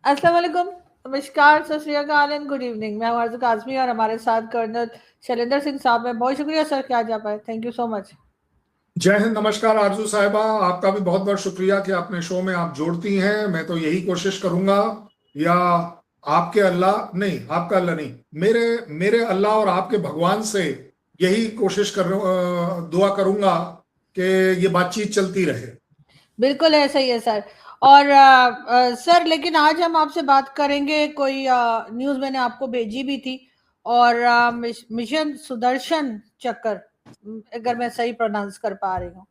अस्सलाम वालेकुम, नमस्कार, सत श्री अकाल एंड गुड इवनिंग। मैं हूं आरज़ू काज़मी और हमारे साथ कर्नल शैलेंद्र सिंह साहब हैं। बहुत शुक्रिया सर कि आज आप आए। Thank you so much. जय हिंद। नमस्कार आरजू साहिबा, आपका भी बहुत बहुत शुक्रिया कि आपने शो में आप जोड़ती हैं। मैं तो यही कोशिश करूंगा, या आपके अल्लाह नहीं, आपका अल्लाह नहीं, मेरे मेरे अल्लाह और आपके भगवान से यही कोशिश दुआ करूंगा कि ये बातचीत चलती रहे। बिल्कुल ऐसा ही है सर। और सर, लेकिन आज हम आपसे बात करेंगे, कोई न्यूज़ मैंने आपको भेजी भी थी। और मिशन सुदर्शन चक्र, अगर मैं सही प्रोनाउंस कर पा रही हूँ,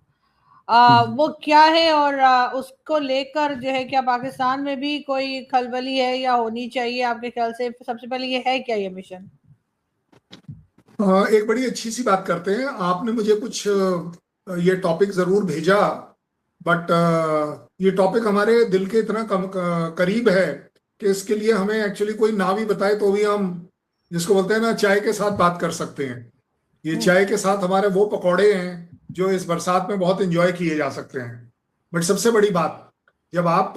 वो क्या है? और उसको लेकर जो है, क्या पाकिस्तान में भी कोई खलबली है या होनी चाहिए आपके ख्याल से? सबसे पहले ये है क्या, ये मिशन? एक बड़ी अच्छी सी बात करते हैं। आपने मुझे कुछ ये टॉपिक जरूर भेजा, बट ये टॉपिक हमारे दिल के इतना करीब है कि इसके लिए हमें एक्चुअली कोई ना भी बताए तो भी हम, जिसको बोलते हैं ना, चाय के साथ बात कर सकते हैं। ये चाय के साथ हमारे वो पकौड़े हैं जो इस बरसात में बहुत एंजॉय किए जा सकते हैं। बट सबसे बड़ी बात, जब आप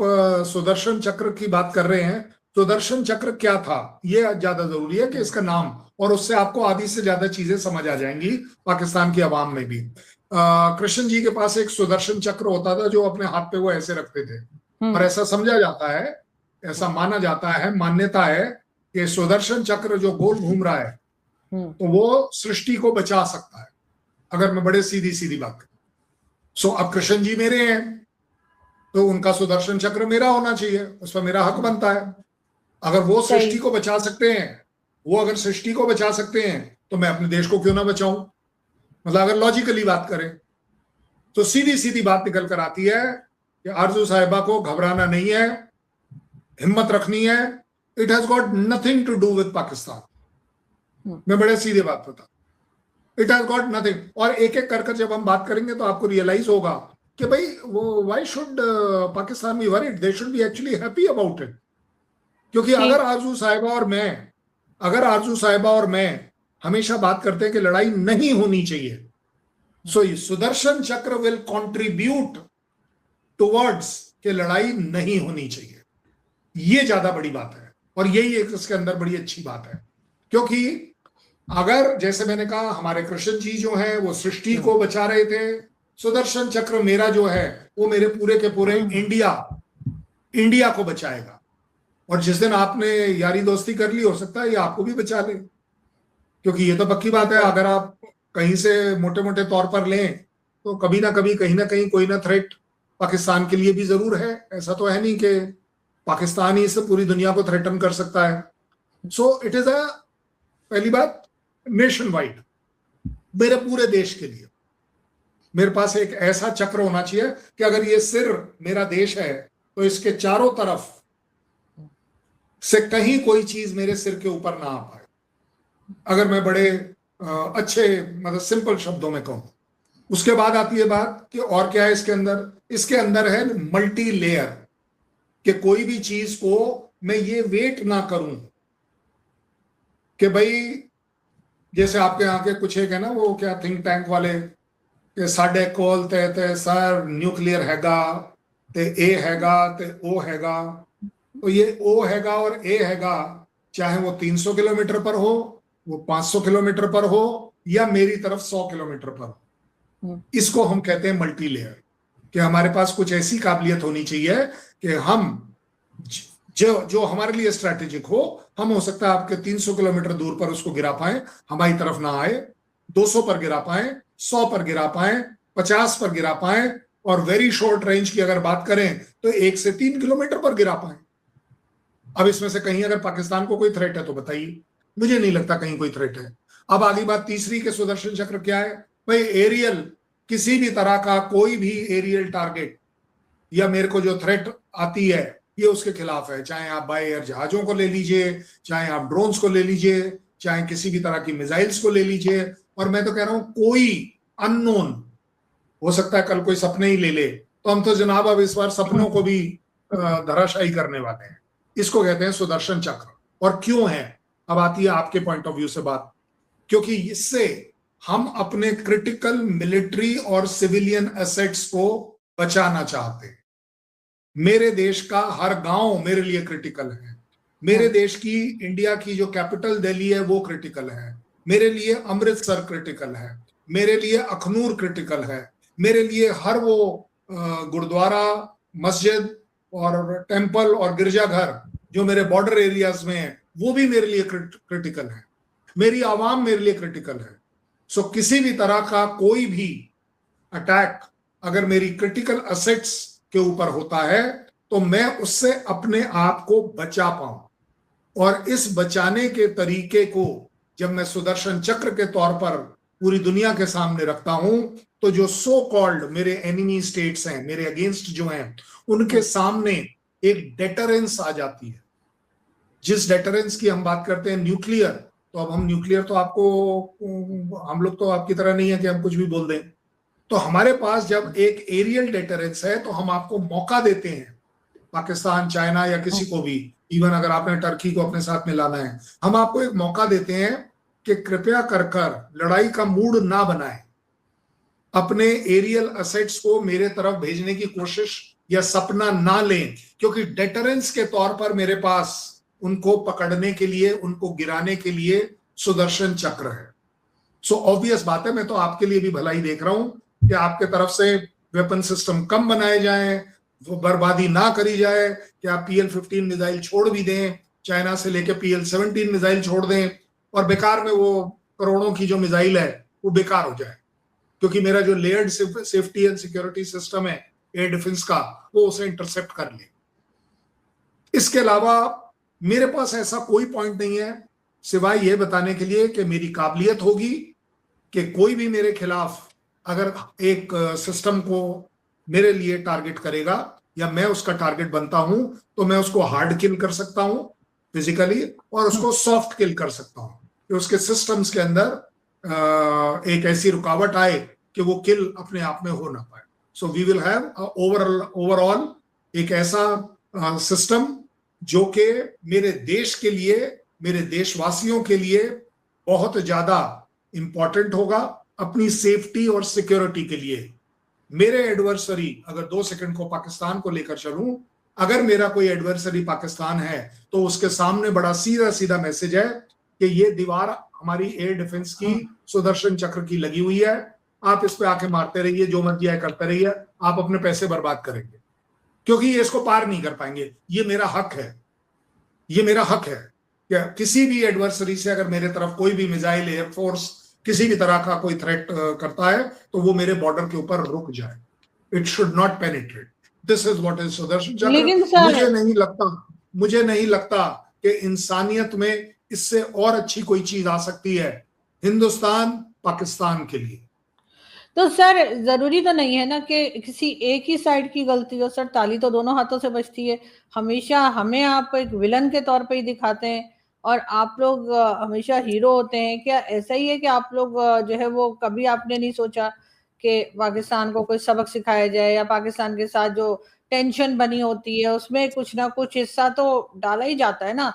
सुदर्शन चक्र की बात कर रहे हैं, सुदर्शन चक्र क्या था ये ज्यादा जरूरी है कि इसका नाम, और उससे आपको आधी से ज्यादा चीजें समझ आ जाएंगी पाकिस्तान की आवाम में भी। कृष्ण जी के पास एक सुदर्शन चक्र होता था जो अपने हाथ पे वो ऐसे रखते थे, और ऐसा समझा जाता है, ऐसा माना जाता है, मान्यता है कि सुदर्शन चक्र जो गोल घूम रहा है तो वो सृष्टि को बचा सकता है, अगर मैं बड़े सीधी सीधी बात करूं। सो अब कृष्ण जी मेरे हैं तो उनका सुदर्शन चक्र मेरा होना चाहिए, उस पर मेरा हक बनता है। अगर वो सृष्टि को बचा सकते हैं, वो अगर सृष्टि को बचा सकते हैं, तो मैं अपने देश को क्यों ना बचाऊं? मतलब अगर लॉजिकली बात करें तो सीधी सीधी बात निकल कर आती है कि आरजू साहिबा को घबराना नहीं है, हिम्मत रखनी है। It has got nothing to do with Pakistan. मैं बड़े सीधे बात बता, इट हैज गॉट नथिंग। और एक एक कर जब हम बात करेंगे तो आपको रियलाइज होगा कि भाई वो why should Pakistan be worried, they should be actually happy about it. क्योंकि अगर आरजू साहिबा और मैं हमेशा बात करते हैं कि लड़ाई नहीं होनी चाहिए, सो ये सुदर्शन चक्र विल कंट्रीब्यूट टुवर्ड्स कि लड़ाई नहीं होनी चाहिए। ये ज्यादा बड़ी बात है, और यही एक इसके अंदर बड़ी अच्छी बात है। क्योंकि अगर, जैसे मैंने कहा, हमारे कृष्ण जी जो है वो सृष्टि को बचा रहे थे, सुदर्शन चक्र मेरा जो है वो मेरे पूरे के पूरे इंडिया को बचाएगा। और जिस दिन आपने यारी दोस्ती कर ली, हो सकता है ये आपको भी बचा ले। क्योंकि ये तो पक्की बात है, अगर आप कहीं से मोटे मोटे तौर पर लें तो कभी ना कभी, कहीं ना कहीं कोई ना थ्रेट पाकिस्तान के लिए भी जरूर है। ऐसा तो है नहीं कि पाकिस्तान ही से पूरी दुनिया को थ्रेटन कर सकता है। सो इट इज अ, पहली बात, नेशन वाइड, मेरे पूरे देश के लिए मेरे पास एक ऐसा चक्र होना चाहिए कि अगर ये सिर मेरा देश है तो इसके चारों तरफ से कहीं कोई चीज मेरे सिर के ऊपर ना आ पाए। अगर मैं बड़े अच्छे, मतलब सिंपल शब्दों में कहूं। उसके बाद आती है बात कि और क्या है इसके अंदर। इसके अंदर है मल्टी लेयर, कि कोई भी चीज को मैं ये वेट ना करूं कि भाई, जैसे आपके यहाँ के कुछ एक है ना, वो क्या थिंक टैंक वाले, कि साडे कोल ते सर न्यूक्लियर हैगा, ते ए हैगा, ते ओ हैगा। तो ये ओ हैगा और ए हैगा, चाहे वो 300 किलोमीटर पर हो, वो 500 किलोमीटर पर हो, या मेरी तरफ 100 किलोमीटर पर हो, इसको हम कहते हैं मल्टी लेयर। कि हमारे पास कुछ ऐसी काबिलियत होनी चाहिए कि हम जो जो हमारे लिए स्ट्रैटेजिक हो, हम, हो सकता है आपके 300 किलोमीटर दूर पर उसको गिरा पाए, हमारी तरफ ना आए, 200 पर गिरा पाए, 100 पर गिरा पाए, 50 पर गिरा पाए, और वेरी शॉर्ट रेंज की अगर बात करें तो 1 से 3 किलोमीटर पर गिरा पाए। अब इसमें से कहीं अगर पाकिस्तान को कोई थ्रेट है तो बताइए। मुझे नहीं लगता कहीं कोई थ्रेट है। अब अगली बात तीसरी के सुदर्शन चक्र क्या है भाई? एरियल, किसी भी तरह का कोई भी एरियल टारगेट या मेरे को जो थ्रेट आती है, ये उसके खिलाफ है। चाहे आप बाय एयर जहाजों को ले लीजिए, चाहे आप ड्रोन्स को ले लीजिए, चाहे किसी भी तरह की मिसाइल्स को ले लीजिए। और मैं तो कह रहा हूं कोई अननोन, हो सकता है कल कोई सपने ही ले ले, तो हम तो जनाब अब इस बार सपनों को भी धराशायी करने वाले हैं। इसको कहते हैं सुदर्शन चक्र। और क्यों है, अब आती है आपके पॉइंट ऑफ व्यू से बात। क्योंकि इससे हम अपने क्रिटिकल मिलिट्री और सिविलियन एसेट्स को बचाना चाहते हैं। मेरे देश का हर गांव मेरे लिए क्रिटिकल है। मेरे देश की, इंडिया की जो कैपिटल दिल्ली है वो क्रिटिकल है। मेरे लिए अमृतसर क्रिटिकल है। मेरे लिए अखनूर क्रिटिकल है। मेरे लिए हर वो गुरुद्वारा, मस्जिद और टेम्पल और गिरजाघर जो मेरे बॉर्डर एरियाज में है वो भी मेरे लिए क्रिटिकल है। मेरी आवाम मेरे लिए क्रिटिकल है। सो किसी भी तरह का कोई भी अटैक अगर मेरी क्रिटिकल असेट्स के ऊपर होता है तो मैं उससे अपने आप को बचा पाऊं, और इस बचाने के तरीके को जब मैं सुदर्शन चक्र के तौर पर पूरी दुनिया के सामने रखता हूं तो जो सो कॉल्ड मेरे एनिमी स्टेट्स हैं, मेरे अगेंस्ट जो हैं, उनके सामने एक डेटरेंस आ जाती है। जिस डेटरेंस की हम बात करते हैं न्यूक्लियर, तो अब हम न्यूक्लियर तो आपको, हम लोग तो आपकी तरह नहीं है कि हम कुछ भी बोल दें। तो हमारे पास जब एक एरियल डेटरेंस है तो हम आपको मौका देते हैं, पाकिस्तान, चाइना या किसी को भी, इवन अगर आपने टर्की को अपने साथ में लाना है, हम आपको एक मौका देते हैं कि कृपया कर लड़ाई का मूड ना बनाए, अपने एरियल असेट्स को मेरे तरफ भेजने की कोशिश या सपना ना लें, क्योंकि डेटरेंस के तौर पर मेरे पास उनको पकड़ने के लिए, उनको गिराने के लिए सुदर्शन चक्र है। सो ऑब्वियस बात है, मैं तो आपके लिए भी भलाई देख रहा हूं कि आपके तरफ से वेपन सिस्टम कम बनाए जाएं, वो बर्बादी ना करी जाए, कि आप PL-15 मिसाइल छोड़ भी दें, चाइना से लेके PL-17 मिसाइल छोड़ दें, और बेकार में वो करोड़ों की जो मिसाइल है वो बेकार हो जाए, क्योंकि मेरा जो layered safety and security system है एयर डिफेंस का, वो उसे इंटरसेप्ट कर ले। इसके अलावा मेरे पास ऐसा कोई पॉइंट नहीं है सिवाय ये बताने के लिए कि मेरी काबिलियत होगी कि कोई भी मेरे खिलाफ अगर एक सिस्टम को मेरे लिए टारगेट करेगा या मैं उसका टारगेट बनता हूं तो मैं उसको हार्ड किल कर सकता हूं फिजिकली, और उसको सॉफ्ट किल कर सकता हूं कि उसके सिस्टम्स के अंदर एक ऐसी रुकावट आए कि वो किल अपने आप में हो ना पाए। So we will have overall एक ऐसा सिस्टम जो कि मेरे देश के लिए, मेरे देशवासियों के लिए बहुत ज्यादा इंपॉर्टेंट होगा, अपनी सेफ्टी और सिक्योरिटी के लिए। मेरे एडवर्सरी, अगर 2 सेकंड को पाकिस्तान को लेकर चलूं, अगर मेरा कोई एडवर्सरी पाकिस्तान है तो उसके सामने बड़ा सीधा सीधा मैसेज है कि ये दीवार हमारी एयर डिफेंस की सुदर्शन चक्र की लगी हुई है, आप इस पे आके मारते रहिए, जो मर्जी आए करते रहिए, आप अपने पैसे बर्बाद करेंगे, क्योंकि ये इसको पार नहीं कर पाएंगे। ये मेरा हक है, ये मेरा हक है कि किसी भी एडवर्सरी से अगर मेरे तरफ कोई भी मिसाइल, एयरफोर्स, किसी भी तरह का कोई थ्रेट करता है तो वो मेरे बॉर्डर के ऊपर रुक जाए। It should not penetrate. This is what is Sudarshan चक्र। लेकिन सर, मुझे नहीं लगता कि इंसानियत में इससे और अच्छी कोई चीज आ सकती है हिंदुस्तान पाकिस्तान के लिए। तो सर जरूरी तो नहीं है ना कि किसी एक ही साइड की गलती हो सर, ताली तो दोनों हाथों से बजती है। हमेशा हमें आप एक विलन के तौर पे ही दिखाते हैं और आप लोग हमेशा हीरो होते हैं। क्या ऐसा ही है कि आप लोग जो है वो कभी आपने नहीं सोचा कि पाकिस्तान को कोई सबक सिखाया जाए, या पाकिस्तान के साथ जो टेंशन बनी होती है उसमें कुछ ना कुछ हिस्सा तो डाला ही जाता है ना?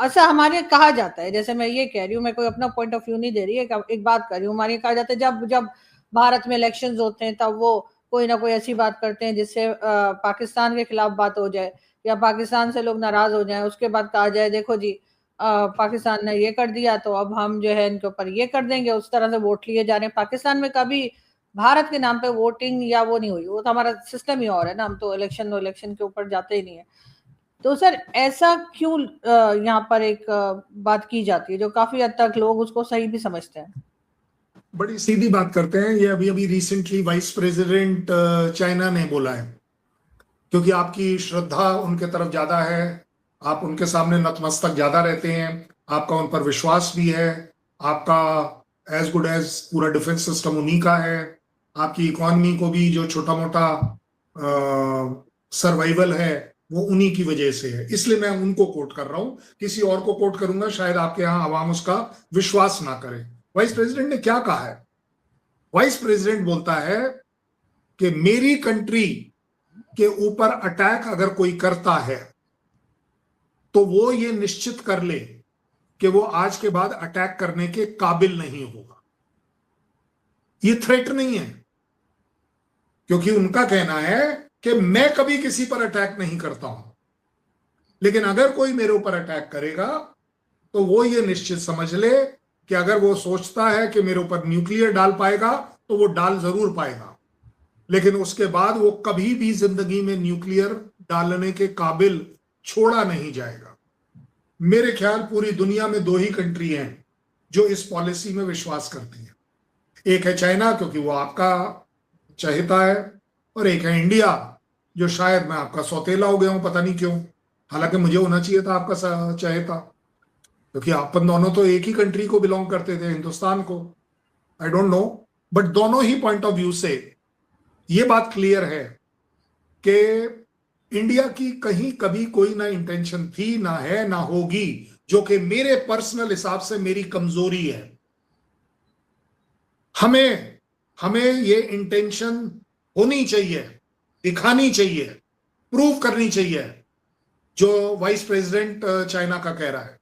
ऐसा हमारे कहा जाता है, जैसे मैं ये कह रही हूँ, मैं कोई अपना पॉइंट ऑफ व्यू नहीं दे रही है, एक बात कर रही हूँ, हमारे कहा जाता है जब जब भारत में इलेक्शंस होते हैं तब वो कोई ना कोई ऐसी बात करते हैं जिससे पाकिस्तान के खिलाफ बात हो जाए या पाकिस्तान से लोग नाराज हो जाएं, उसके बाद कहा जाए देखो जी पाकिस्तान ने ये कर दिया तो अब हम जो है इनके ऊपर ये कर देंगे, उस तरह से वोट लिए जा रहे हैं। पाकिस्तान में कभी भारत के नाम पे वोटिंग या वो नहीं हुई, वो तो हमारा सिस्टम ही और है ना, हम तो इलेक्शन के ऊपर जाते ही नहीं है। तो सर ऐसा क्यों यहाँ पर एक बात की जाती है जो काफी हद तक लोग उसको सही भी समझते हैं? बड़ी सीधी बात करते हैं, ये अभी अभी रिसेंटली वाइस प्रेसिडेंट चाइना ने बोला है, क्योंकि आपकी श्रद्धा उनके तरफ ज्यादा है, आप उनके सामने नतमस्तक ज्यादा रहते हैं, आपका उन पर विश्वास भी है, आपका एज गुड एज पूरा डिफेंस सिस्टम उन्हीं का है, आपकी इकोनॉमी को भी जो छोटा मोटा सर्वाइवल है वो उन्हीं की वजह से है, इसलिए मैं उनको कोट कर रहा हूं। किसी और को कोट करूंगा शायद आपके यहाँ आवाम उसका विश्वास ना करे। वाइस प्रेसिडेंट ने क्या कहा है? वाइस प्रेसिडेंट बोलता है कि मेरी कंट्री के ऊपर अटैक अगर कोई करता है तो वो ये निश्चित कर ले कि वो आज के बाद अटैक करने के काबिल नहीं होगा। ये थ्रेट नहीं है, क्योंकि उनका कहना है कि मैं कभी किसी पर अटैक नहीं करता हूं, लेकिन अगर कोई मेरे ऊपर अटैक करेगा तो वो ये निश्चित समझ ले कि अगर वो सोचता है कि मेरे ऊपर न्यूक्लियर डाल पाएगा तो वो डाल जरूर पाएगा, लेकिन उसके बाद वो कभी भी जिंदगी में न्यूक्लियर डालने के काबिल छोड़ा नहीं जाएगा। मेरे ख्याल पूरी दुनिया में 2 ही कंट्री हैं जो इस पॉलिसी में विश्वास करती हैं। एक है चाइना, क्योंकि वो आपका चहेता है, और एक है इंडिया, जो शायद मैं आपका सौतेला हो गया हूं, पता नहीं क्यों, हालांकि मुझे होना चाहिए था आपका चहेता, क्योंकि अपन दोनों तो एक ही कंट्री को बिलोंग करते थे, हिंदुस्तान को। आई डोंट नो, बट दोनों ही पॉइंट ऑफ व्यू से ये बात क्लियर है कि इंडिया की कहीं कभी कोई ना इंटेंशन थी, ना है, ना होगी, जो कि मेरे पर्सनल हिसाब से मेरी कमजोरी है। हमें ये इंटेंशन होनी चाहिए, दिखानी चाहिए, प्रूव करनी चाहिए, जो वाइस प्रेसिडेंट चाइना का कह रहा है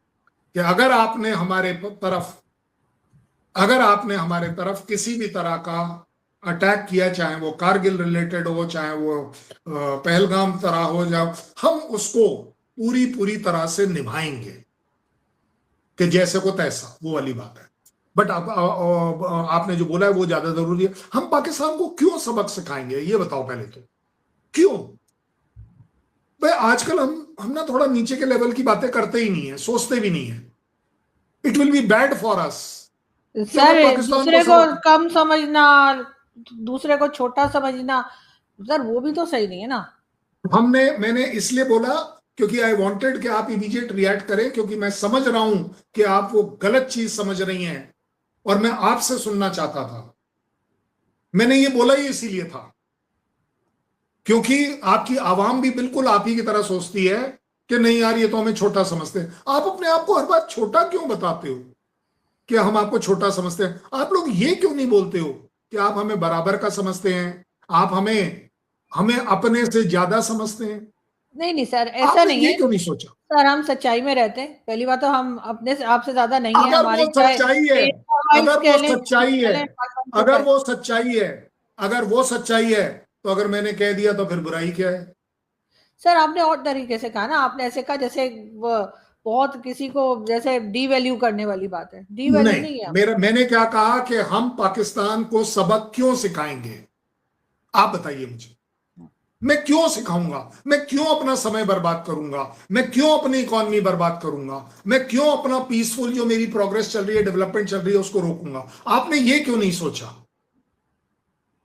कि अगर आपने हमारे तरफ किसी भी तरह का अटैक किया, चाहे वो कारगिल रिलेटेड हो, चाहे वो पहलगाम तरह हो, जब हम उसको पूरी तरह से निभाएंगे कि जैसे को तैसा, वो वाली बात है। बट अब आपने जो बोला है वो ज्यादा जरूरी है। हम पाकिस्तान को क्यों सबक सिखाएंगे, ये बताओ पहले तो, क्यों भाई? आजकल हम ना थोड़ा नीचे के लेवल की बातें करते ही नहीं है, सोचते भी नहीं है। It will be bad for us. Sir दूसरे को कम समझना, दूसरे को छोटा समझना, सर वो भी तो सही नहीं है ना। मैंने इसलिए बोला क्योंकि आई वांटेड कि आप इमीडिएट रिएक्ट करें, क्योंकि मैं समझ रहा हूं कि आप वो गलत चीज समझ रही हैं और मैं आपसे सुनना चाहता था। मैंने ये बोला ही इसीलिए था क्योंकि आपकी आवाम भी बिल्कुल आप ही की तरह सोचती है कि नहीं यार ये तो हमें छोटा समझते हैं। आप अपने आप को हर बार छोटा क्यों बताते हो कि हम आपको छोटा समझते हैं? आप लोग ये क्यों नहीं बोलते हो कि आप हमें बराबर का समझते हैं, आप हमें अपने से ज्यादा समझते हैं? नहीं सर, ऐसा नहीं है। क्यों नहीं सोचा? सर हम सच्चाई में रहते हैं, पहली बात तो हम अपने से आपसे ज्यादा नहीं है। अगर वो सच्चाई है, अगर वो सच्चाई है तो अगर मैंने कह दिया तो फिर बुराई क्या है? सर आपने और तरीके से कहा ना, आपने ऐसे कहा जैसे बहुत किसी को जैसे डीवैल्यू करने वाली बात है। डीवैल्यू नहीं है। मैंने क्या कहा कि हम पाकिस्तान को सबक क्यों सिखाएंगे? आप बताइए मुझे। मैं क्यों सिखाऊंगा? मैं क्यों अपना समय बर्बाद करूंगा? मैं क्यों अपनी इकोनॉमी बर्बाद करूंगा? मैं क्यों अपना पीसफुल जो मेरी प्रोग्रेस चल रही है, डेवलपमेंट चल रही है, उसको रोकूंगा? आपने ये क्यों नहीं सोचा?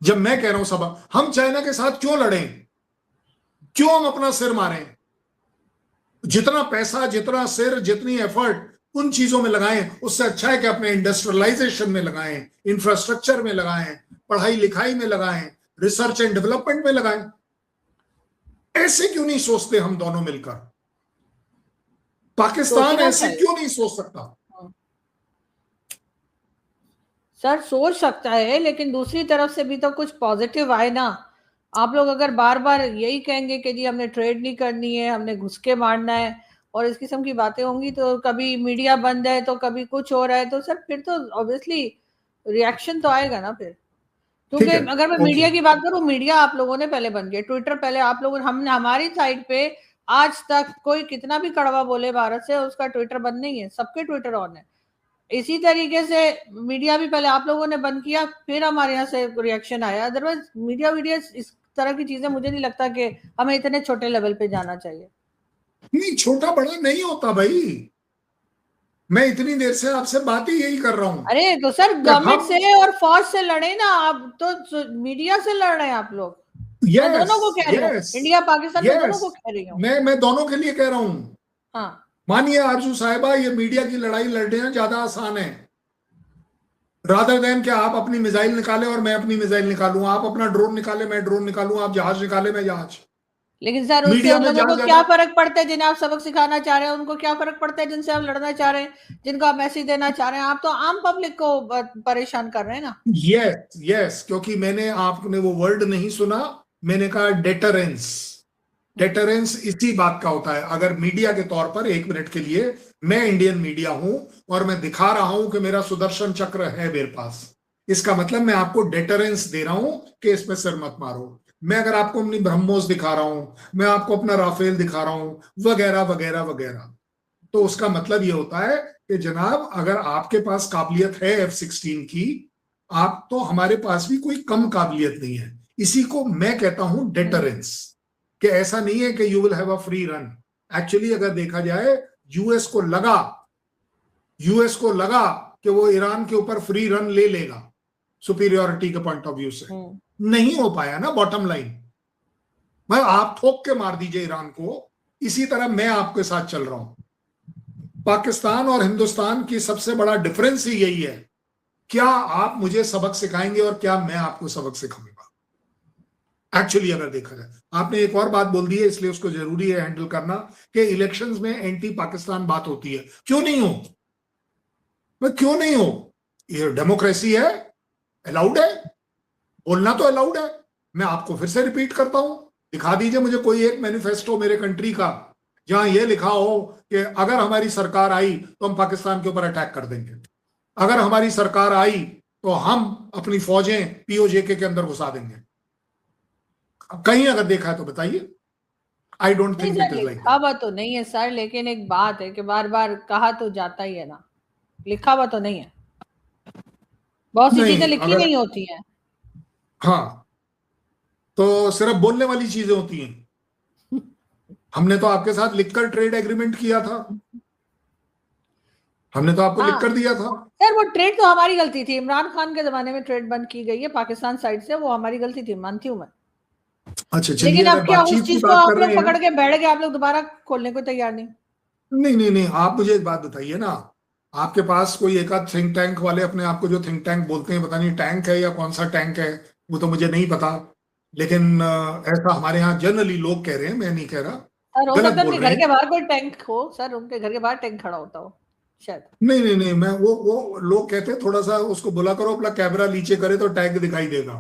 जब मैं कह रहा हूं सबक, हम चाइना के साथ क्यों लड़ें? क्यों हम अपना सिर मारें? जितना पैसा, जितना सिर, जितनी एफर्ट उन चीजों में लगाएं, उससे अच्छा है कि अपने इंडस्ट्रियलाइजेशन में लगाएं, इंफ्रास्ट्रक्चर में लगाएं, पढ़ाई लिखाई में लगाएं, रिसर्च एंड डेवलपमेंट में लगाएं। ऐसे क्यों नहीं सोचते हम दोनों मिलकर? पाकिस्तान ऐसे क्यों नहीं सोच सकता? सर सोच सकता है, लेकिन दूसरी तरफ से भी तो कुछ पॉजिटिव आए ना। आप लोग अगर बार बार यही कहेंगे कि जी हमने ट्रेड नहीं करनी है, हमने घुस के मारना है, और इस किस्म की बातें होंगी, तो कभी मीडिया बंद है तो कभी कुछ हो रहा है, तो सर फिर तो ऑब्वियसली रिएक्शन तो आएगा ना फिर। क्योंकि अगर मैं मीडिया की बात करूं, मीडिया आप लोगों ने पहले बंद किया, ट्विटर पहले आप लोगों ने, हमने हमारी साइड पे आज तक कोई कितना भी कड़वा बोले भारत से, उसका ट्विटर बंद नहीं है, सबके ट्विटर ऑन है। इसी तरीके से मीडिया भी पहले आप लोगों ने बंद किया, फिर हमारे यहाँ से रिएक्शन आया। अदरवाइज मीडिया इस तरह की चीजें मुझे नहीं लगता कि हमें इतने छोटे लेवल पे जाना चाहिए। नहीं, छोटा बड़ा नहीं होता भाई। मैं इतनी देर से आपसे बात ही यही कर रहा हूं। अरे तो सर गवर्नमेंट से और फौज से लड़े ना आप, तो मीडिया से लड़ रहे हैं आप लोग। मैं दोनों को कह रही हूँ, इंडिया पाकिस्तान में दोनों को कह रही हूँ। मैं दोनों के लिए कह रहा हूं। हाँ, मानिए आरजू साहिबा, ये मीडिया की लड़ाई लड़ना ज्यादा आसान है, रादर देन कि आप अपनी मिसाइल निकाले और मैं अपनी मिसाइल निकालूं, आप अपना ड्रोन निकाले मैं ड्रोन निकालूं, आप जहाज निकाले मैं जहाज। लेकिन सर उससे उन लोगों को क्या फर्क पड़ता है जिन्हें आप सबक सिखाना चाह रहे हैं? उनको क्या फर्क पड़ता है जिनसे आप लड़ना चाह रहे हैं, जिनको आप मैसेज देना चाह रहे हैं? आप तो आम पब्लिक को परेशान कर रहे हैं ना। यस, क्योंकि मैंने आपने वो वर्ड नहीं सुना, मैंने कहा डेटरेंस। डेटरेंस इसी बात का होता है। अगर मीडिया के तौर पर 1 मिनट के लिए मैं इंडियन मीडिया हूं और मैं दिखा रहा हूं कि मेरा सुदर्शन चक्र है मेरे पास, इसका मतलब मैं आपको डेटरेंस दे रहा हूं कि इसमें सिर मत मारो। मैं अगर आपको अपनी ब्रह्मोस दिखा रहा हूं, मैं आपको अपना राफेल दिखा रहा हूं, वगैरह वगैरह वगैरह, तो उसका मतलब ये होता है कि जनाब अगर आपके पास काबिलियत है F-16 की, आप तो हमारे पास भी कोई कम काबिलियत नहीं है। इसी को मैं कहता हूं डेटरेंस, कि ऐसा नहीं है कि you will have a free run. Actually अगर देखा जाए, यूएस को लगा कि वो ईरान के ऊपर फ्री रन ले लेगा सुपीरियोरिटी के पॉइंट ऑफ व्यू से, नहीं हो पाया ना। बॉटम लाइन, मैं आप ठोक के मार दीजिए ईरान को, इसी तरह मैं आपके साथ चल रहा हूं। पाकिस्तान और हिंदुस्तान की सबसे बड़ा डिफरेंस ही यही है, क्या आप मुझे सबक सिखाएंगे और क्या मैं आपको सबक सिखाऊंगा। एक्चुअली अगर देखा जाए, आपने एक और बात बोल दी है, इसलिए उसको जरूरी है हैंडल करना, कि इलेक्शंस में एंटी पाकिस्तान बात होती है। क्यों नहीं हो? मैं क्यों नहीं हो? ये डेमोक्रेसी है, अलाउड है, बोलना तो अलाउड है। मैं आपको फिर से रिपीट करता हूं, दिखा दीजिए मुझे कोई एक मैनिफेस्टो मेरे कंट्री का जहां यह लिखा हो कि अगर हमारी सरकार आई तो हम पाकिस्तान के ऊपर अटैक कर देंगे, अगर हमारी सरकार आई तो हम अपनी फौजें पीओजेके के अंदर घुसा देंगे। कहीं अगर देखा है तो बताइए। I don't think it is like लिखा हुआ तो नहीं है सर, लेकिन एक बात है कि बार बार कहा तो जाता ही है ना, लिखा हुआ तो नहीं है, बहुत सी चीजें लिखी नहीं होती हैं। हाँ, तो सिर्फ बोलने वाली चीजें होती हैं। हमने तो आपके साथ लिखकर ट्रेड एग्रीमेंट किया था, हमने तो आपको लिख कर दिया था। सर वो ट्रेड तो हमारी गलती थी, इमरान खान के जमाने में ट्रेड बंद की गई है पाकिस्तान साइड से, वो हमारी गलती थी, मानती हूं मैं। अच्छा चलिए, लेकिन अब अगर क्या उस बातचीत की चीज को बात आप कर लोग रहे हैं, पकड़ के बैठ गए, आप लोग दोबारा खोलने को तैयार नहीं। नहीं नहीं नहीं, आप मुझे एक बात बताइए ना, आपके पास कोई एक आध थिंक टैंक वाले अपने आप को जो थिंक टैंक बोलते हैं, पता नहीं टैंक है या कौन सा टैंक है, वो तो मुझे नहीं पता, लेकिन ऐसा हमारे यहाँ जनरली लोग कह रहे हैं, मैं नहीं कह रहा, सर हो गलत सकता है बोल उनके रहे घर के हैं। बाहर कोई टैंक हो, सर उनके घर के बाहर टैंक खड़ा होता हो शायद। नहीं नहीं नहीं, मैं वो लोग कहते हैं थोड़ा सा उसको बुला करो, अपना कैमरा नीचे करे तो टैंक दिखाई देगा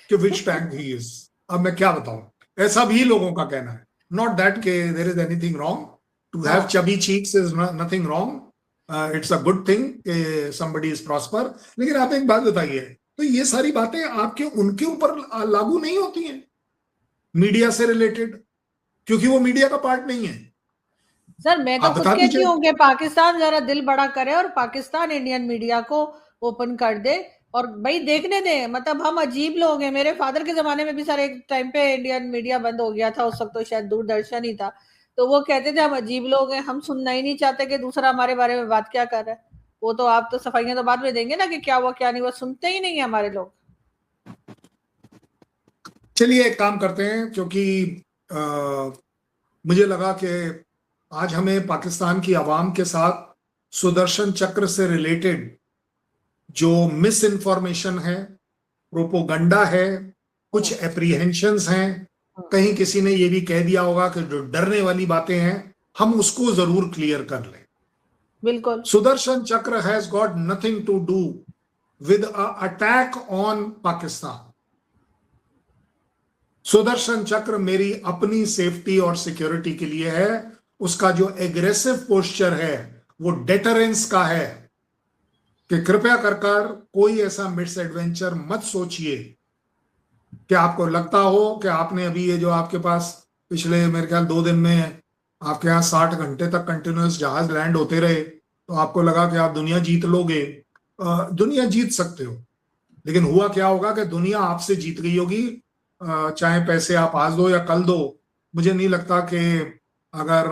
कि विच टैंक ही इज। अब मैं क्या बताऊं, ऐसा भी लोगों का कहना है। नॉट दैट के there is anything wrong, to have chubby cheeks is nothing wrong, it's a good thing कि somebody इज प्रॉस्पर। लेकिन आप एक बात बताइए, तो ये सारी बातें आपके उनके ऊपर लागू नहीं होती हैं मीडिया से रिलेटेड, क्योंकि वो मीडिया का पार्ट नहीं है। सर मैं तो आप खुद बता कहती दीजिए। हूँ कि पाकिस्तान जरा दिल बड़ा करे और पाकिस्तान इंडियन मीडिया को ओपन कर दे, और भाई देखने दे। मतलब हम अजीब लोग हैं, मेरे फादर के जमाने में भी सर एक टाइम पे इंडियन मीडिया बंद हो गया था, उस वक्त तो शायद दूरदर्शन ही था, तो वो कहते थे हम अजीब लोग हैं, हम सुनना ही नहीं चाहते कि दूसरा हमारे बारे में बात क्या कर रहा है। वो तो आप तो सफाइयां तो बाद में देंगे ना कि क्या हुआ क्या नहीं हुआ, सुनते ही नहीं है हमारे लोग। चलिए एक काम करते हैं, क्योंकि मुझे लगा कि आज हमें पाकिस्तान की आवाम के साथ सुदर्शन चक्र से रिलेटेड जो मिस इन्फॉर्मेशन है, प्रोपोगंडा है, कुछ एप्रीहेंशंस हैं, कहीं किसी ने ये भी कह दिया होगा कि जो डरने वाली बातें हैं, हम उसको जरूर क्लियर कर लें। बिल्कुल। Sudarshan Chakra has got nothing to do with attack on Pakistan. Sudarshan Chakra मेरी अपनी सेफ्टी और सिक्योरिटी के लिए है। उसका जो एग्रेसिव पोस्चर है वो डेटरेंस का है, कि कृपया कर कोई ऐसा मिस एडवेंचर मत सोचिए कि आपको लगता हो कि आपने अभी ये जो आपके पास पिछले मेरे ख्याल 2 दिन में आपके यहाँ 60 घंटे तक कंटिन्यूस जहाज लैंड होते रहे, तो आपको लगा कि आप दुनिया जीत लोगे। दुनिया जीत सकते हो, लेकिन हुआ क्या होगा कि दुनिया आपसे जीत गई होगी। चाहे पैसे आप आज दो या कल दो, मुझे नहीं लगता कि अगर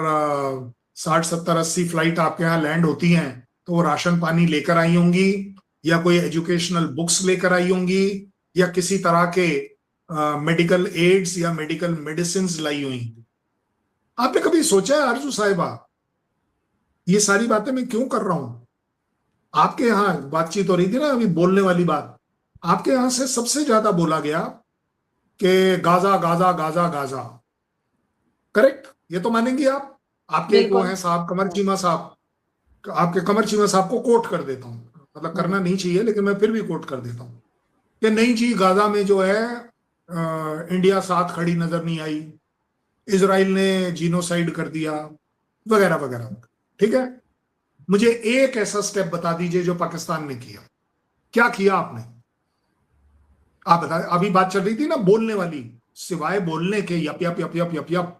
60 70 80 फ्लाइट आपके यहाँ लैंड होती हैं तो वो राशन पानी लेकर आई होंगी, या कोई एजुकेशनल बुक्स लेकर आई होंगी, या किसी तरह के मेडिकल एड्स या मेडिकल मेडिसिन लाई हुई। आपने कभी सोचा है आरजू साहिबा, ये सारी बातें मैं क्यों कर रहा हूं? आपके यहाँ बातचीत हो रही थी ना अभी, बोलने वाली बात, आपके यहां से सबसे ज्यादा बोला गया कि Gaza Gaza Gaza Gaza, correct? ये तो मानेंगी आप। आपके एक वो हैं साहब कमर चीमा साहब, आपके कमर चीमा साहब को कोट कर देता हूं, मतलब करना नहीं चाहिए लेकिन मैं फिर भी कोट कर देता हूं कि नहीं जी, गाजा में जो है इंडिया साथ खड़ी नजर नहीं आई, इजराइल ने जीनोसाइड कर दिया, वगैरह वगैरह। ठीक है, मुझे एक ऐसा स्टेप बता दीजिए जो पाकिस्तान ने किया। क्या किया आपने? आप बता, अभी बात चल रही थी ना बोलने वाली, सिवाय बोलने के yup yup yup yup yup yup.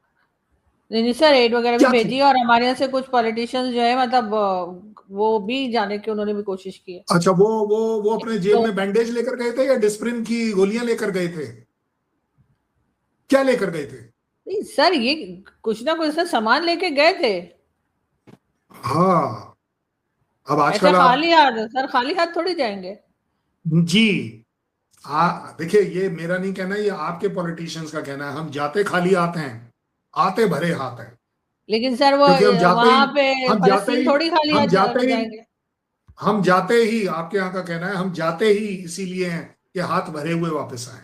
नहीं सर, एड वगैरह भी क्या भेजी थी? है, और हमारे यहाँ से कुछ पॉलिटिशियंस जो है, मतलब वो भी जाने की उन्होंने भी कोशिश की है। अच्छा, वो अपने जेब तो में बैंडेज लेकर गए थे या डिस्प्रिन की गोलियां लेकर गए थे? क्या लेकर गए थे? नहीं सर, ये कुछ ना कुछ सर सामान लेके गए थे। हाँ, अब ऐसे आजकल आप, खाली हाथ सर, खाली हाथ थोड़ी जाएंगे। जी, देखिए, ये मेरा नहीं कहना, ये आपके पॉलिटिशियंस का कहना है। हम जाते खाली हाथ हैं, आते भरे हाथ हैं। लेकिन सर वो क्योंकि वहां पे हम जाते फलस्तीन ही थोड़ी खाली हम हाथ जाते ही जाएंगे। हम जाते ही आपके यहाँ का कहना है, हम जाते ही इसीलिए हैं कि हाथ भरे हुए वापस आए।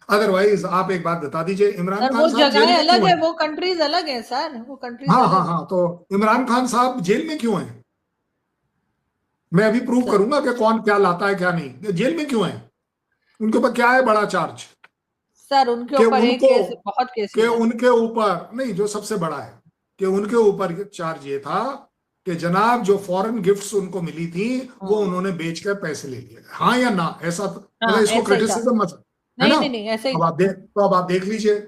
अदरवाइज आप एक बात बता दीजिए, इमरान सर वो खान साहब जेल जगहें में अलग क्यों है, हैं? वो कंट्रीज अलग है सर, वो कंट्रीज हाँ हाँ अलग है। हाँ, तो इमरान खान साहब जेल में क्यों हैं? मैं अभी प्रूव सर करूंगा कि कौन क्या लाता है क्या नहीं। जेल में क्यों है? उनके ऊपर क्या है बड़ा चार्ज? सर उनके कि ऊपर एक उनको केस, बहुत कि केसेस है। उनके ऊपर नहीं, जो सबसे बड़ा है, कि उनके ऊपर चार्ज ये था कि जनाब जो फॉरेन गिफ्ट्स उनको मिली थी वो हाँ उन्होंने बेचकर पैसे ले लिए। हाँ या ना? ऐसा मतलब हाँ, इसको ऐसा ही था। क्रिटिसिज्म मत, है नहीं ना? नहीं नहीं, ऐसा ही अब था। आप देख, तो अब आप देख लीजिए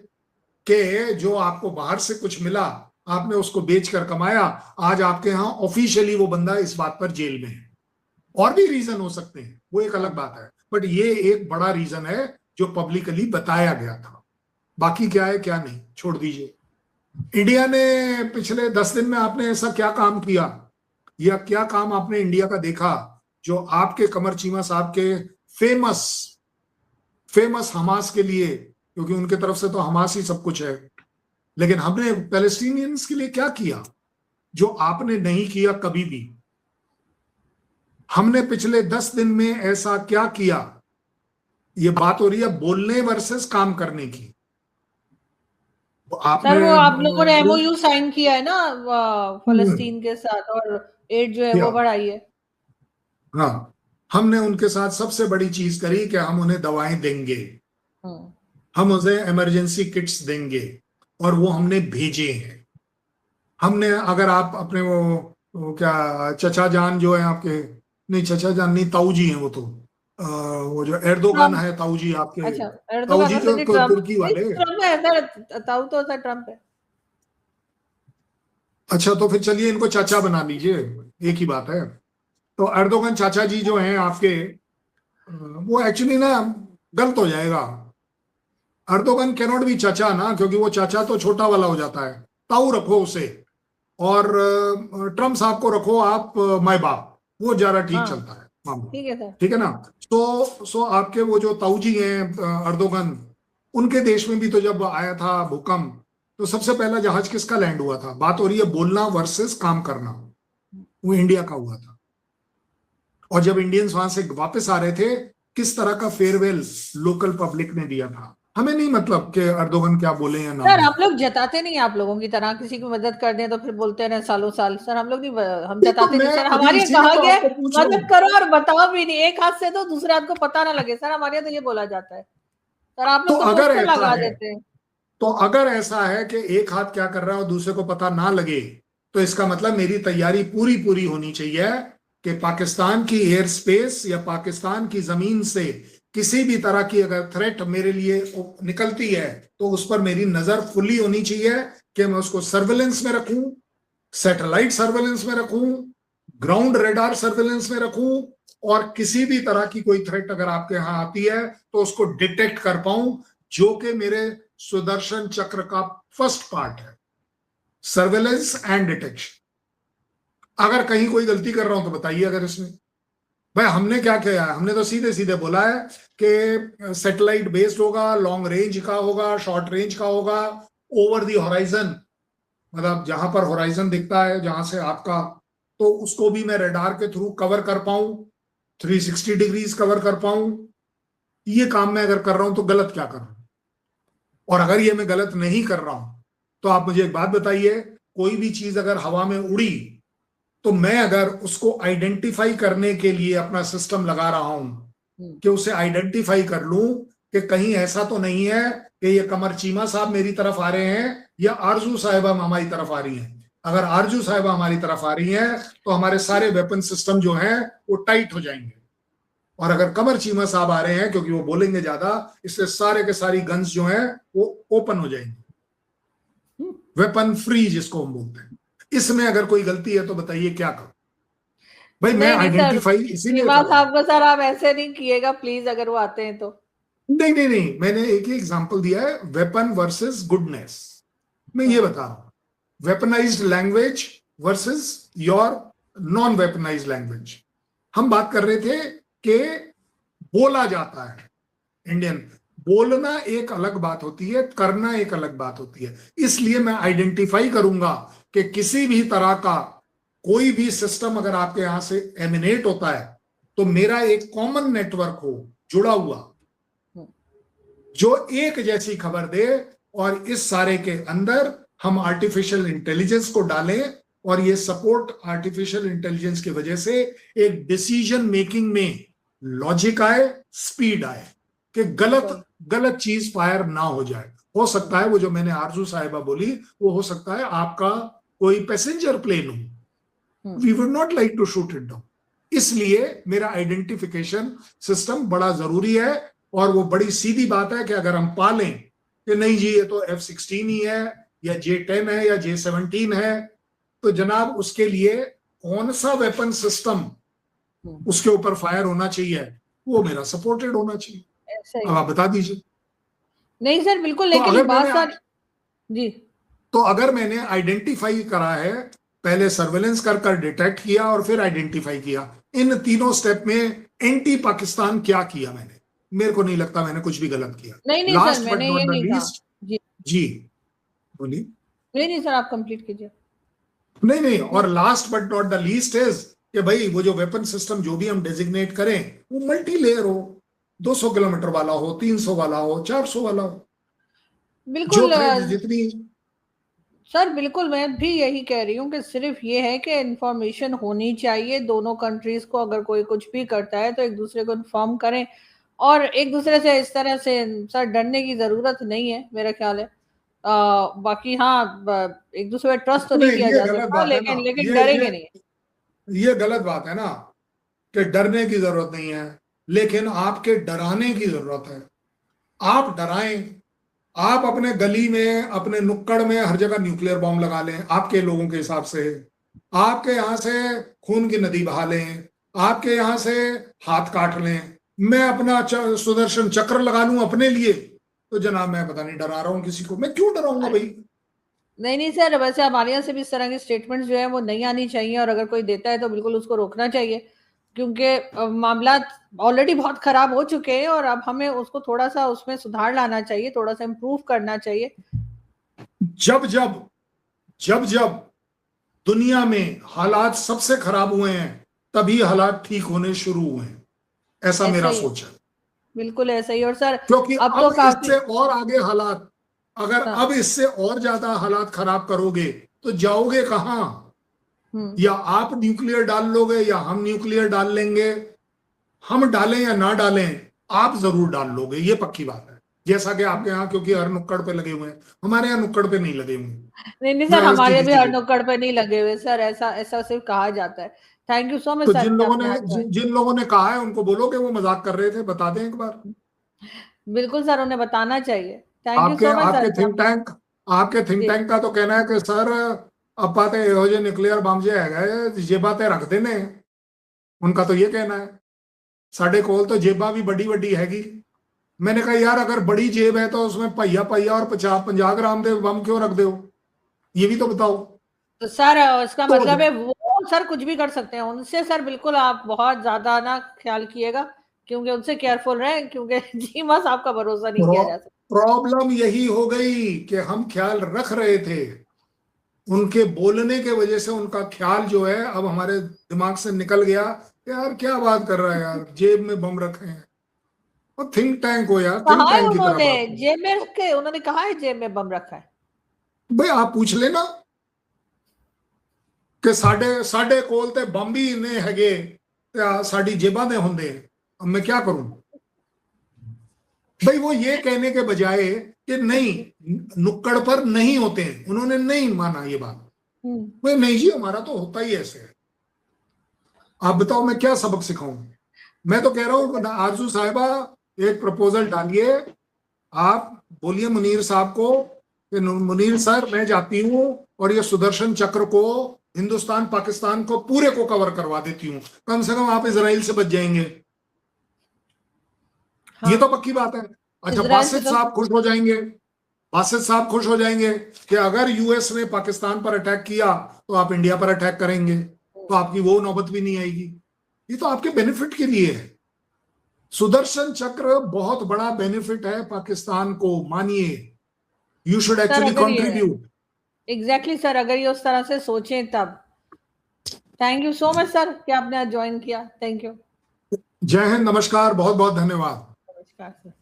कि जो आपको बाहर से कुछ मिला, आपने उसको बेचकर कमाया। आज आपके यहाँ ऑफिशियली वो बंदा इस बात पर जेल में है। और भी रीजन हो सकते हैं, वो एक अलग हाँ बात है, बट ये एक बड़ा रीजन है जो पब्लिकली बताया गया था। बाकी क्या है क्या नहीं, छोड़ दीजिए। इंडिया ने पिछले 10 दिन में आपने ऐसा क्या काम किया, या क्या काम आपने इंडिया का देखा जो आपके कमर चीमा साहब के फेमस फेमस हमास के लिए, क्योंकि उनके तरफ से तो हमास ही सब कुछ है, लेकिन हमने पैलेस्टीनियंस के लिए क्या किया जो आपने नहीं किया कभी भी? हमने पिछले 10 दिन में ऐसा क्या किया? ये बात हो रही है बोलने वर्सेस काम करने की। तो सर, आपने वो आप लोगों ने एमओयू साइन किया है ना फलस्तीन के साथ, और एड जो है किया, वो बढ़ाई है। हाँ, हमने उनके साथ सबसे बड़ी चीज करी कि हम उन्हें दवाएं देंगे, हम्म। हम उन्हें इमरजेंसी किट्स देंगे, और वो हमने भेजे हैं। हमने, अगर आप अपने वो क्या चचा जान जो है आपके, नहीं चचा जान नहीं, ताऊ जी हैं वो तो, वो जो एर्दोगान ट्रम्प। है ताऊ जी आपके, अच्छा, ताऊ एर्दोगन जी वैसे नहीं, तो ट्रम्प तुर्की नहीं, वाले। ट्रम्प है सर, ताऊ तो सर ट्रम्प है। अच्छा, तो फिर चलिए इनको चाचा बना लीजिए, एक ही बात है। तो एर्दोगन चाचा जी जो हैं आपके, वो एक्चुअली ना गलत हो जाएगा। एर्दोगन कैनॉट बी चाचा ना, क्योंकि वो चाचा तो छोटा वाला हो जाता है। ताऊ रखो उसे, और ट्रम्प साहब को रखो आप माई बाप, वो ज्यादा ठीक हाँ चलता है मामला। ठीक है सर। ठीक है ना? सो आपके वो जो ताऊ जी हैं अर्दोगन, उनके देश में भी तो जब आया था भूकंप, तो सबसे पहला जहाज किसका लैंड हुआ था? बात हो रही है बोलना वर्सेस काम करना, वो इंडिया का हुआ था। और जब इंडियंस वहां से वापस आ रहे थे, किस तरह का फेयरवेल लोकल पब्लिक ने दिया था। हमें नहीं मतलब कि अर्दोगन क्या बोले या ना सर बोले। आप लोग जताते नहीं, आप लोगों की तरह किसी की मदद कर दें तो फिर बोलते रहे सालों साल। सर हम लोग नहीं, हम नहीं, तो जताते नहीं मैं सर, अभी हमारे यहाँ इसीलिए कहा तो गया है, आपको पूछ रहा मदद हूँ। करो और बताओ भी नहीं, एक हाथ से दो दूसरे हाथ को पता ना लगे सर, हमारे यहाँ तो ये बोला जाता है। सर आप तो लोग तो अगर पोस्टर ऐसा लगा है देते हैं। तो अगर ऐसा है कि एक हाथ क्या कर रहा है और दूसरे को पता ना लगे, तो इसका मतलब मेरी तैयारी पूरी पूरी होनी चाहिए कि पाकिस्तान की एयर स्पेस या पाकिस्तान की जमीन से किसी भी तरह की अगर थ्रेट मेरे लिए निकलती है, तो उस पर मेरी नजर फुली होनी चाहिए कि मैं उसको सर्वेलेंस में रखूं, सैटेलाइट सर्वेलेंस में रखूं, ग्राउंड रेडार सर्वेलेंस में रखूं, और किसी भी तरह की कोई थ्रेट अगर आपके यहां आती है तो उसको डिटेक्ट कर पाऊं, जो कि मेरे सुदर्शन चक्र का फर्स्ट पार्ट है, सर्वेलेंस एंड डिटेक्शन। अगर कहीं कोई गलती कर रहा हूं तो बताइए। अगर इसमें, भाई हमने क्या किया है? हमने तो सीधे सीधे बोला है कि सैटेलाइट बेस्ड होगा, लॉन्ग रेंज का होगा, शॉर्ट रेंज का होगा, ओवर द होराइजन, मतलब जहां पर होराइजन दिखता है जहां से आपका, तो उसको भी मैं रडार के थ्रू कवर कर पाऊं, 360 डिग्रीज कवर कर पाऊं। ये काम मैं अगर कर रहा हूं तो गलत क्या कर रहा हूं? और अगर ये मैं गलत नहीं कर रहा हूं, तो आप मुझे एक बात बताइए, कोई भी चीज अगर हवा में उड़ी, तो मैं अगर उसको आइडेंटिफाई करने के लिए अपना सिस्टम लगा रहा हूं कि उसे आइडेंटिफाई कर लूं कि कहीं ऐसा तो नहीं है कि ये कमर चीमा साहब मेरी तरफ आ रहे हैं या आरजू साहिबा हमारी तरफ आ रही हैं। अगर आरजू साहिबा हमारी तरफ आ रही हैं तो हमारे सारे वेपन सिस्टम जो हैं वो टाइट हो जाएंगे। और अगर कमर चीमा साहब आ रहे हैं क्योंकि वो बोलेंगे ज्यादा, इससे सारे के सारी गन्स जो हैं वो ओपन हो जाएंगी, वेपन फ्री जिसको हम बोलते हैं। इसमें अगर कोई गलती है तो बताइए क्या करूं भाई? मैं नहीं सर, आइडेंटिफाई इसीलिए चीमा कर रहा हूं। साहब को सर आप ऐसे नहीं किएगा प्लीज, अगर वो आते हैं तो। नहीं नहीं नहीं, मैंने एक ही एग्जांपल दिया है, वेपन वर्सेस गुडनेस। मैं ये बता रहा हूं, weaponised language versus your non weaponised language. हम बात कर रहे थे कि बोला जाता है इंडियन, बोलना एक अलग बात होती है, करना एक अलग बात होती है। इसलिए मैं आइडेंटिफाई करूंगा कि किसी भी तरह का कोई भी सिस्टम अगर आपके यहां से एमिनेट होता है तो मेरा एक कॉमन नेटवर्क हो जुड़ा हुआ, जो एक जैसी खबर दे, और इस सारे के अंदर हम आर्टिफिशियल इंटेलिजेंस को डालें, और ये सपोर्ट आर्टिफिशियल इंटेलिजेंस की वजह से एक डिसीजन मेकिंग में लॉजिक आए, स्पीड आए, कि गलत चीज फायर ना हो जाए। हो सकता है वो जो मैंने आरजू साहिबा बोली, वो हो सकता है आपका कोई पैसेंजर प्लेन हो, we would not like to shoot it down. इसलिए मेरा आइडेंटिफिकेशन सिस्टम बड़ा जरूरी है। और वो बड़ी सीधी बात है कि अगर हम पालें कि नहीं जी ये तो F-16 ही है या J-10 है या J-17 है, तो जनाब उसके लिए कौन सा वेपन सिस्टम उसके ऊपर फायर होना चाहिए, वो मेरा सपोर्टेड होना चाहिए। अब आप बता दीजिए। नहीं सर बिल्कुल, तो लेकिन बात सर जी, तो अगर मैंने आइडेंटिफाई करा है, पहले सर्वेलेंस कर डिटेक्ट किया और फिर आइडेंटिफाई किया, इन तीनों स्टेप में एंटी पाकिस्तान क्या किया मैंने? मेरे को नहीं लगता मैंने कुछ भी गलत किया। नहीं लास्ट सर, बट मैंने नॉट ये द नहीं कहा लीस्ट। जी। जी बोलिए। नहीं सर, आप कंप्लीट कीजिए। नहीं, और last but not the least is कि भाई वो जो वेपन सिस्टम जो भी हम डेजिग्नेट करें वो मल्टी लेयर हो, 200 किलोमीटर वाला हो, 300 वाला हो, 400 वाला हो, जो बिल्कुल थ्रेड जितनी। सर बिल्कुल, मैं भी यही कह रही हूँ कि सिर्फ ये है कि इंफॉर्मेशन होनी चाहिए दोनों कंट्रीज को। अगर कोई कुछ भी करता है तो एक दूसरे को इन्फॉर्म करें, और एक दूसरे से इस तरह से सर डरने की जरूरत नहीं है मेरा ख्याल है। बाकी हाँ, एक दूसरे पे ट्रस्ट तो नहीं नहीं किया ये जा गलत सकता, बात है ना, लेकिन ये डरेंगे ये नहीं। ये गलत बात है ना कि डरने की जरूरत नहीं है, लेकिन आपके डराने की जरूरत है। आप डराएं, आप अपने गली में, अपने नुक्कड़ में हर जगह न्यूक्लियर बॉम्ब लगा लें आपके लोगों के हिसाब से, आपके यहां से खून की नदी बहा लें, आपके यहां से हाथ काट लें, मैं अपना सुदर्शन चक्र लगा लूं अपने लिए, तो जनाब मैं पता नहीं डरा रहा हूं किसी को? मैं क्यों डराऊंगा भाई? नहीं सर, वैसे हमारे यहाँ से भी इस तरह के स्टेटमेंट्स जो है वो नहीं आनी चाहिए, और अगर कोई देता है तो बिल्कुल उसको रोकना चाहिए, क्योंकि मामला ऑलरेडी बहुत खराब हो चुके हैं और अब हमें उसको थोड़ा सा उसमें सुधार लाना चाहिए, थोड़ा सा इम्प्रूव करना चाहिए। जब जब जब जब दुनिया में हालात सबसे खराब हुए हैं तभी हालात ठीक होने शुरू हुए हैं, ऐसा मेरा सोच है। बिल्कुल ऐसा ही। और सर क्योंकि अब तो अब काफी इससे और आगे हालात, अगर हाँ, अब इससे और ज्यादा हालात खराब करोगे तो जाओगे कहां? या आप न्यूक्लियर डाल लोगे या हम न्यूक्लियर डाल लेंगे। हम डालें या ना डालें, आप जरूर डाल लोगे, ये पक्की बात है। जैसा कि आपके यहाँ क्योंकि हर नुक्कड़ पे लगे हुए हैं, हमारे यहाँ नुक्कड़ पे नहीं लगे हुए। नहीं सर, हमारे भी हर नुक्कड़ पे नहीं लगे हुए सर, ऐसा ऐसा सिर्फ कहा जाता है। थैंक यू सो मच तो सर, जिन लोगों आपने ने आज जिन लोगों ने कहा है उनको बोलो कि वो मजाक कर रहे थे, बता दें एक बार। बिल्कुल सर, उन्हें बताना चाहिए। थैंक यू आपके सो मच आपके सर। थिंक टैंक आपके थिंक टैंक का तो कहना है कि सर ਆਪਾਂ ਤੇ ਇਹੋ ਜਿਹੇ न्यूक्लियर बम ਜੇ ਹੈਗਾ ਜੇਬਾਂ ਤੇ ਰੱਖਦੇ ਨੇ, उनका तो ये कहना है। साढ़े कोल तो जेबा भी बड़ी बड़ी हैगी। मैंने कहा यार अगर बड़ी जेब है तो उसमें पहिया पहिया और 50 ग्राम दे बम क्यों रख दो, ये भी तो बताओ। तो सर इसका तो मतलब है वो सर कुछ भी कर सकते हैं, उनसे सर बिल्कुल आप बहुत ज्यादा ना ख्याल किएगा, क्योंकि उनसे केयरफुल रहे, क्योंकि जीमा साहब का भरोसा नहीं किया जा सकता। प्रॉब्लम यही हो गई कि हम ख्याल रख रहे थे, उनके बोलने के वजह से उनका ख्याल जो है अब हमारे दिमाग से निकल गया। यार क्या बात कर रहा है यार, जेब में बम रखे हैं। और थिंक टैंक हो यार, थिंक कहा है टैंक की तरह उन्होंने बात। जेब में रखे, उन्होंने कहा है जेब में बम रखा है। भाई आप पूछ लेना कि साडे कोल ते बम भी इन्ने हैगे ते साडी जेबां दे हुंदे, अब मैं क्या करूं? भाई वो ये कहने के बजाय कि नहीं नुक्कड़ पर नहीं होते हैं, उन्होंने नहीं माना ये बात। भाई नहीं जी हमारा तो होता ही ऐसे है। आप बताओ मैं क्या सबक सिखाऊं? मैं तो कह रहा हूं आरजू साहिबा एक प्रपोजल डालिए, आप बोलिए मुनीर साहब को कि मुनीर सर मैं जाती हूं और ये सुदर्शन चक्र को हिंदुस्तान पाकिस्तान को पूरे को कवर करवा देती हूं, कम से कम आप इजराइल से बच जाएंगे। हाँ, ये तो पक्की बात है। अच्छा, इजराइल बासित से तो साहब खुश हो जाएंगे, बासित साहब खुश हो जाएंगे कि अगर यूएस ने पाकिस्तान पर अटैक किया तो आप इंडिया पर अटैक करेंगे, तो आपकी वो नौबत भी नहीं आएगी। ये तो आपके बेनिफिट के लिए है। सुदर्शन चक्र बहुत बड़ा बेनिफिट है पाकिस्तान को, मानिए। यू शुड सर एक्चुअली अगर ये कंट्रीब्यूट। एग्जैक्टली सर, अगर ये उस तरह से सोचें तब। Thank you so much sir कि आपने आज ज्वाइन किया। Thank you. जय हिंद, नमस्कार, बहुत बहुत धन्यवाद। नमस्कार सर।